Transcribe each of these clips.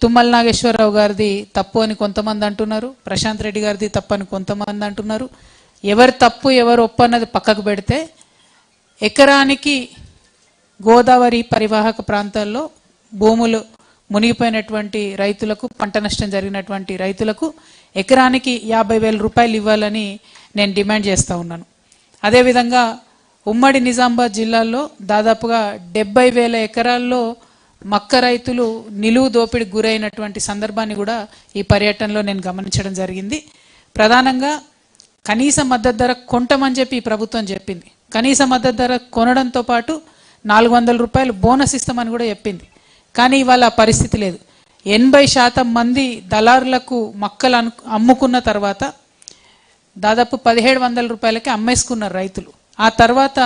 తుమ్మల నాగేశ్వరరావు గారిది తప్పు అని కొంతమంది అంటున్నారు, ప్రశాంత్ రెడ్డి గారిది తప్పు అని కొంతమంది అంటున్నారు. ఎవరు తప్పు ఎవరు ఒప్పు అన్నది పక్కకు పెడితే ఎకరానికి గోదావరి పరివాహక ప్రాంతాల్లో భూములు మునిగిపోయినటువంటి రైతులకు, పంట నష్టం జరిగినటువంటి రైతులకు ఎకరానికి 50,000 రూపాయలు ఇవ్వాలని నేను డిమాండ్ చేస్తూ ఉన్నాను. అదేవిధంగా ఉమ్మడి నిజామాబాద్ జిల్లాలో దాదాపుగా 70,000 ఎకరాల్లో మక్క రైతులు నిలువు దోపిడికి గురైనటువంటి సందర్భాన్ని కూడా ఈ పర్యటనలో నేను గమనించడం జరిగింది. ప్రధానంగా కనీస మద్దతు ధర కొంటమని చెప్పి ఈ ప్రభుత్వం చెప్పింది. కనీస మద్దతు ధర కొనడంతో పాటు 400 రూపాయలు బోనస్ ఇస్తామని కూడా చెప్పింది. కానీ ఇవాళ పరిస్థితి లేదు. 80% మంది దళారులకు మక్కలు అమ్ముకున్న తర్వాత దాదాపు 1700 రూపాయలకి అమ్మేసుకున్నారు రైతులు. ఆ తర్వాత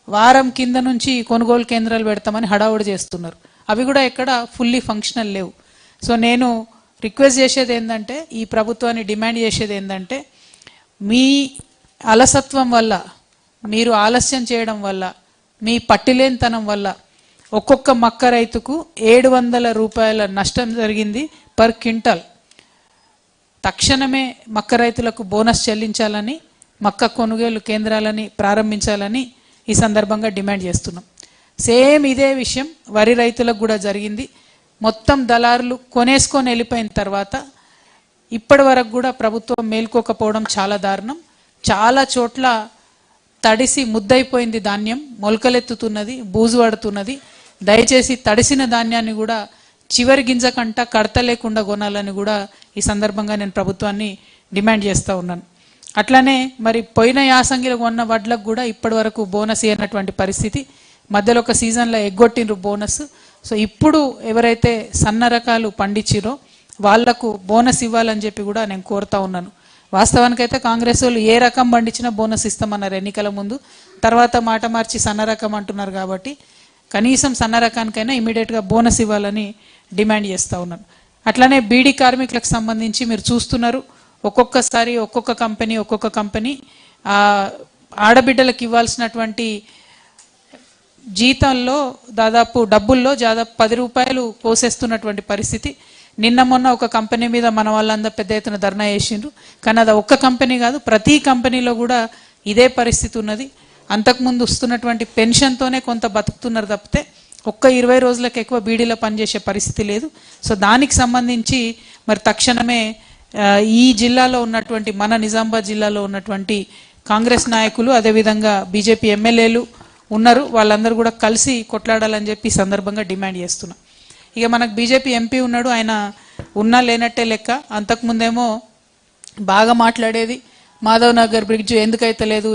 వారం కింద నుంచి కొనుగోలు కేంద్రాలు పెడతామని హడావుడి చేస్తున్నారు. అవి కూడా ఎక్కడ ఫుల్లీ ఫంక్షనల్ లేవు. సో నేను రిక్వెస్ట్ చేసేది ఏంటంటే, ఈ ప్రభుత్వాన్ని డిమాండ్ చేసేది ఏంటంటే, మీ అలసత్వం వల్ల, మీరు ఆలస్యం చేయడం వల్ల, మీ పట్టిలేనితనం వల్ల ఒక్కొక్క మక్క రైతుకు 700 రూపాయల నష్టం జరిగింది పర్ క్వింటాల్. తక్షణమే మక్క రైతులకు బోనస్ చెల్లించాలని, మక్క కొనుగోలు కేంద్రాలని ప్రారంభించాలని ఈ సందర్భంగా డిమాండ్ చేస్తున్నాం. సేమ్ ఇదే విషయం వరి రైతులకు కూడా జరిగింది. మొత్తం దళారులు కొనేసుకొని వెళ్ళిపోయిన తర్వాత ఇప్పటి వరకు కూడా ప్రభుత్వం మేల్కోకపోవడం చాలా దారుణం. చాలా చోట్ల తడిసి ముద్దైపోయింది ధాన్యం, మొలకలెత్తుతున్నది, బూజు పడుతున్నది. దయచేసి తడిసిన ధాన్యాన్ని కూడా చివరి గింజ కంట కడత లేకుండా కొనాలని కూడా ఈ సందర్భంగా నేను ప్రభుత్వాన్ని డిమాండ్ చేస్తూ ఉన్నాను. అట్లనే మరి పోయిన యాసంగిలో కొన్న వడ్లకు కూడా ఇప్పటి వరకు బోనస్ ఇవ్వనటువంటి పరిస్థితి. మధ్యలో ఒక సీజన్లో ఎగ్గొట్టిండ్రు బోనస్. సో ఇప్పుడు ఎవరైతే సన్న రకాలు పండించిరో వాళ్లకు బోనస్ ఇవ్వాలని చెప్పి కూడా నేను కోరుతా ఉన్నాను. వాస్తవానికైతే కాంగ్రెస్ వాళ్ళు ఏ రకం పండించినా బోనస్ ఇస్తామన్నారు ఎన్నికల ముందు. తర్వాత మాట మార్చి సన్న రకం అంటున్నారు. కాబట్టి కనీసం సన్న రకానికైనా ఇమీడియట్గా బోనస్ ఇవ్వాలని డిమాండ్ చేస్తూ ఉన్నాను. అట్లనే బీడీ కార్మికులకు సంబంధించి మీరు చూస్తున్నారు, ఒక్కొక్కసారి ఒక్కొక్క కంపెనీ ఆడబిడ్డలకు ఇవ్వాల్సినటువంటి జీతంలో డబ్బుల్లో దాదాపు 10 రూపాయలు కోసేస్తున్నటువంటి పరిస్థితి. నిన్న మొన్న ఒక కంపెనీ మీద మన వాళ్ళందరూ పెద్ద ఎత్తున ధర్నా చేసిండ్రు. కానీ అది ఒక్క కంపెనీ కాదు, ప్రతి కంపెనీలో కూడా ఇదే పరిస్థితి ఉన్నది. అంతకుముందు వస్తున్నటువంటి పెన్షన్తోనే కొంత బతుకుతున్నారు తప్పితే ఒక్క 20 రోజులకు ఎక్కువ బీడీలో పనిచేసే పరిస్థితి లేదు. సో దానికి సంబంధించి మరి తక్షణమే ఈ జిల్లాలో ఉన్నటువంటి, మన నిజామాబాద్ జిల్లాలో ఉన్నటువంటి కాంగ్రెస్ నాయకులు, అదేవిధంగా బీజేపీ ఎమ్మెల్యేలు ఉన్నారు, వాళ్ళందరూ కూడా కలిసి కొట్లాడాలని చెప్పి సందర్భంగా డిమాండ్ చేస్తున్నాం. ఇక మనకు బీజేపీ ఎంపీ ఉన్నాడు, ఆయన ఉన్నా లేనట్టే లెక్క. అంతకుముందేమో బాగా మాట్లాడేది, మాధవ్ నగర్ బ్రిడ్జ్ ఎందుకైతే లేదు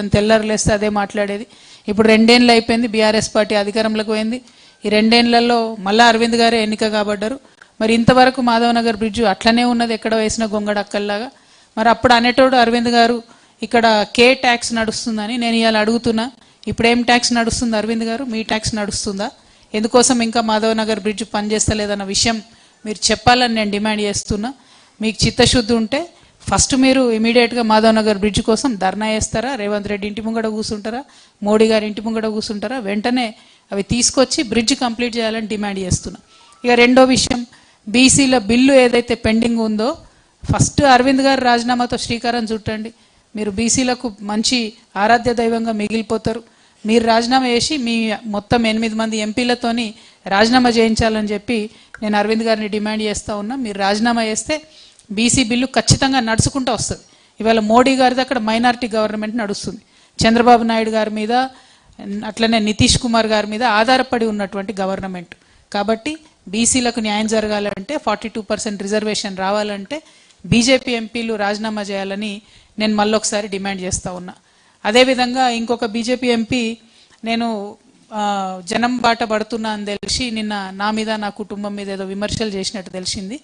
అని తెల్లారులేస్తే అదే మాట్లాడేది. ఇప్పుడు 2 ఏళ్ళు అయిపోయింది, బీఆర్ఎస్ పార్టీ అధికారంలోకి పోయింది. ఈ 2 ఏళ్లలో మళ్ళీ అరవింద్ గారే ఎన్నిక కాబడ్డారు. మరి ఇంతవరకు మాధవ్ నగర్ బ్రిడ్జ్ అట్లనే ఉన్నది, ఎక్కడ వేసిన గొంగడ అక్కల్లాగా. మరి అప్పుడు అనేటోడు అరవింద్ గారు ఇక్కడ కే ట్యాక్స్ నడుస్తుందని. నేను ఇవాళ అడుగుతున్నా, ఇప్పుడు ఏం ట్యాక్స్ నడుస్తుంది అరవింద్ గారు? మీ ట్యాక్స్ నడుస్తుందా? ఎందుకోసం ఇంకా మాధవ్ నగర్ బ్రిడ్జ్ పనిచేస్తలేదన్న విషయం మీరు చెప్పాలని నేను డిమాండ్ చేస్తున్నా. మీకు చిత్తశుద్ధి ఉంటే ఫస్ట్ మీరు ఇమీడియట్గా మాధవ్ నగర్ బ్రిడ్జ్ కోసం ధర్నా చేస్తారా? రేవంత్ రెడ్డి ఇంటి ముంగడ కూర్చుంటారా? మోడీ గారి ఇంటి ముంగడ కూర్చుంటారా? వెంటనే అవి తీసుకొచ్చి బ్రిడ్జ్ కంప్లీట్ చేయాలని డిమాండ్ చేస్తున్నా. ఇక రెండో విషయం, బీసీల బిల్లు ఏదైతే పెండింగ్ ఉందో ఫస్ట్ అరవింద్ గారు రాజీనామాతో శ్రీకారం చుట్టండి. మీరు బీసీలకు మంచి ఆరాధ్య దైవంగా మిగిలిపోతారు. మీరు రాజీనామా చేసి మీ మొత్తం 8 మంది ఎంపీలతోని రాజీనామా చేయించాలని చెప్పి నేను అరవింద్ గారిని డిమాండ్ చేస్తూ ఉన్నా. మీరు రాజీనామా చేస్తే బీసీ బిల్లు ఖచ్చితంగా నడుచుకుంటూ వస్తుంది. ఇవాళ మోడీ గారిది అక్కడ మైనారిటీ గవర్నమెంట్ నడుస్తుంది. చంద్రబాబు నాయుడు గారి మీద, అట్లనే నితీష్ కుమార్ గారి మీద ఆధారపడి ఉన్నటువంటి గవర్నమెంట్. కాబట్టి బీసీలకు న్యాయం జరగాలంటే, 42% రిజర్వేషన్ రావాలంటే బీజేపీ ఎంపీలు రాజీనామా చేయాలని నేను మళ్ళొకసారి డిమాండ్ చేస్తూ ఉన్నా. అదేవిధంగా ఇంకొక బీజేపీ ఎంపీ, నేను జనం బాట పడుతున్నా అని తెలిసి నిన్న నా మీద, నా కుటుంబం మీద ఏదో విమర్శలు చేసినట్టు తెలిసింది.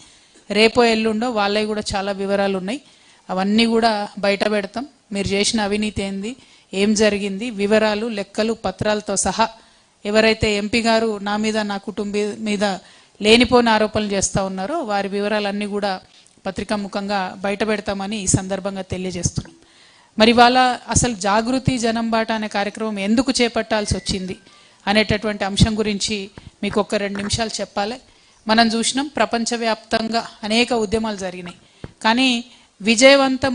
రేపో ఎల్లుండో వాళ్ళవి కూడా చాలా వివరాలు ఉన్నాయి, అవన్నీ కూడా బయట పెడతాం. మీరు చేసిన అవినీతి ఏంది, ఏం జరిగింది, వివరాలు, లెక్కలు, పత్రాలతో సహా. ఎవరైతే ఎంపీ గారు నా మీద, నా కుటుంబం మీద లేనిపోని ఆరోపణలు చేస్తూ ఉన్నారో వారి వివరాలన్నీ కూడా పత్రికాముఖంగా బయట పెడతామని ఈ సందర్భంగా తెలియజేస్తున్నాం. మరి వాళ్ళ అసలు జాగృతి జనం బాట అనే కార్యక్రమం ఎందుకు చేపట్టాల్సి వచ్చింది అనేటటువంటి అంశం గురించి మీకు ఒక 2 నిమిషాలు చెప్పాలి. మనం చూసినాం. ప్రపంచవ్యాప్తంగా అనేక ఉద్యమాలు జరిగినాయి. కానీ విజయవంతం